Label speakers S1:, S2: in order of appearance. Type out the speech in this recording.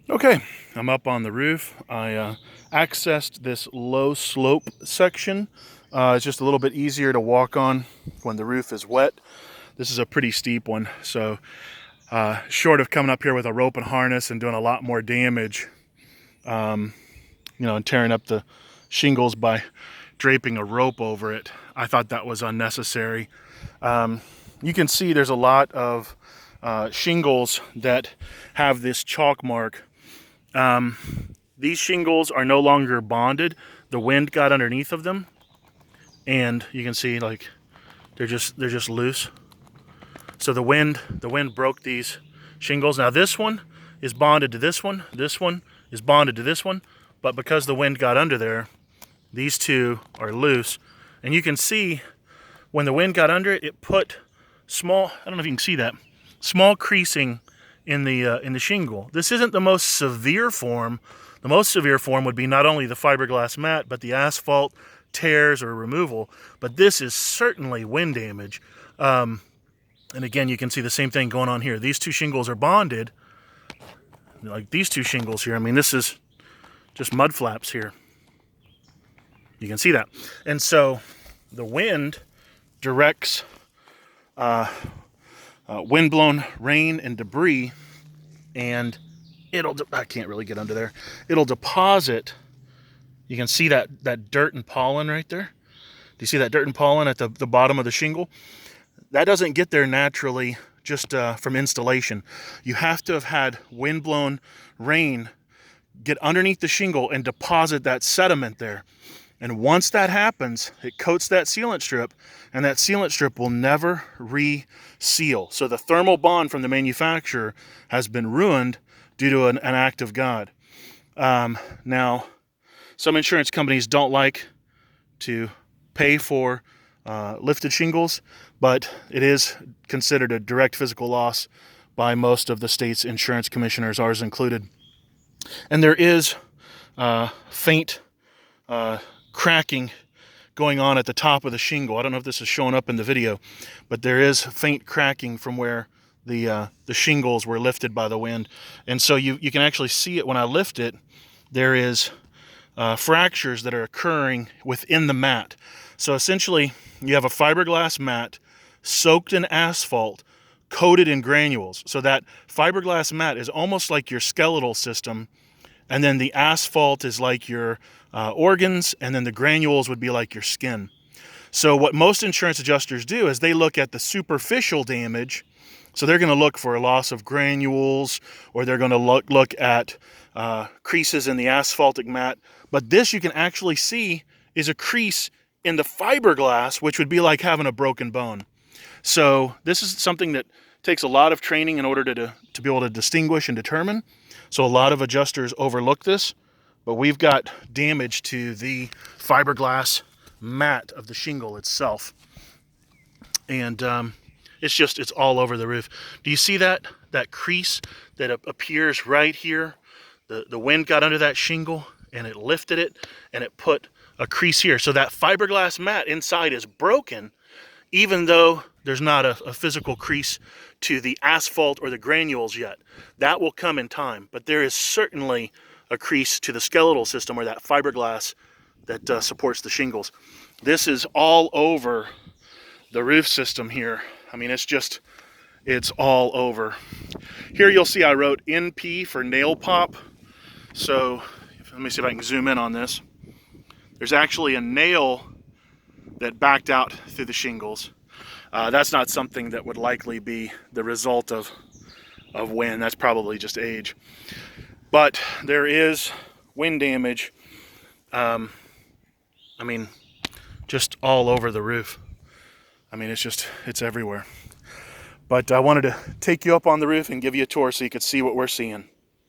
S1: Okay, I'm up on the roof. I accessed this low slope section. It's just a little bit easier to walk on when the roof is wet. This is a pretty steep one, so short of coming up here with a rope and harness and doing a lot more damage, and tearing up the shingles by draping a rope over it, I thought that was unnecessary. You can see there's a lot of shingles that have this chalk mark. These shingles are no longer bonded. The wind got underneath of them, and you can see like they're just loose. So the wind broke these shingles. Now this one is bonded to this one. This one is bonded to this one, but because the wind got under there, these two are loose. And you can see when the wind got under it, it put small, I don't know if you can see that, small creasing in the shingle. This isn't the most severe form. The most severe form would be not only the fiberglass mat, but the asphalt tears or removal. But this is certainly wind damage. And again, you can see the same thing going on here. These two shingles are bonded, like these two shingles here. I mean, this is just mud flaps here. You can see that. And so the wind directs wind-blown rain and debris, and I can't really get under there. It'll deposit, you can see that dirt and pollen right there. Do you see that dirt and pollen at the bottom of the shingle? That doesn't get there naturally just from installation. You have to have had wind-blown rain get underneath the shingle and deposit that sediment there. And once that happens, it coats that sealant strip, and that sealant strip will never reseal. So the thermal bond from the manufacturer has been ruined due to an act of God. Now, some insurance companies don't like to pay for lifted shingles, but it is considered a direct physical loss by most of the state's insurance commissioners, ours included. And there is faint cracking going on at the top of the shingle. I don't know if this is showing up in the video, but there is faint cracking from where the shingles were lifted by the wind. And so you can actually see it when I lift it. There is fractures that are occurring within the mat. So essentially, you have a fiberglass mat soaked in asphalt, coated in granules. So that fiberglass mat is almost like your skeletal system, and then the asphalt is like your organs, and then the granules would be like your skin. So what most insurance adjusters do is they look at the superficial damage. So they're going to look for a loss of granules, or they're going to look at creases in the asphaltic mat. But this you can actually see is a crease in the fiberglass, which would be like having a broken bone. So this is something that takes a lot of training in order to be able to distinguish and determine. So a lot of adjusters overlook this, but we've got damage to the fiberglass mat of the shingle itself. And it's all over the roof. Do you see that crease that appears right here? The wind got under that shingle and it lifted it, and it put a crease here. So that fiberglass mat inside is broken, even though there's not a physical crease to the asphalt or the granules yet. That will come in time, but there is certainly a crease to the skeletal system, or that fiberglass that supports the shingles. This is all over the roof system here. I mean, it's all over. Here you'll see I wrote NP for nail pop. So let me see if I can zoom in on this. There's actually a nail that backed out through the shingles. That's not something that would likely be the result of wind. That's probably just age. But there is wind damage, I mean, just all over the roof. I mean, it's everywhere. But I wanted to take you up on the roof and give you a tour so you could see what we're seeing.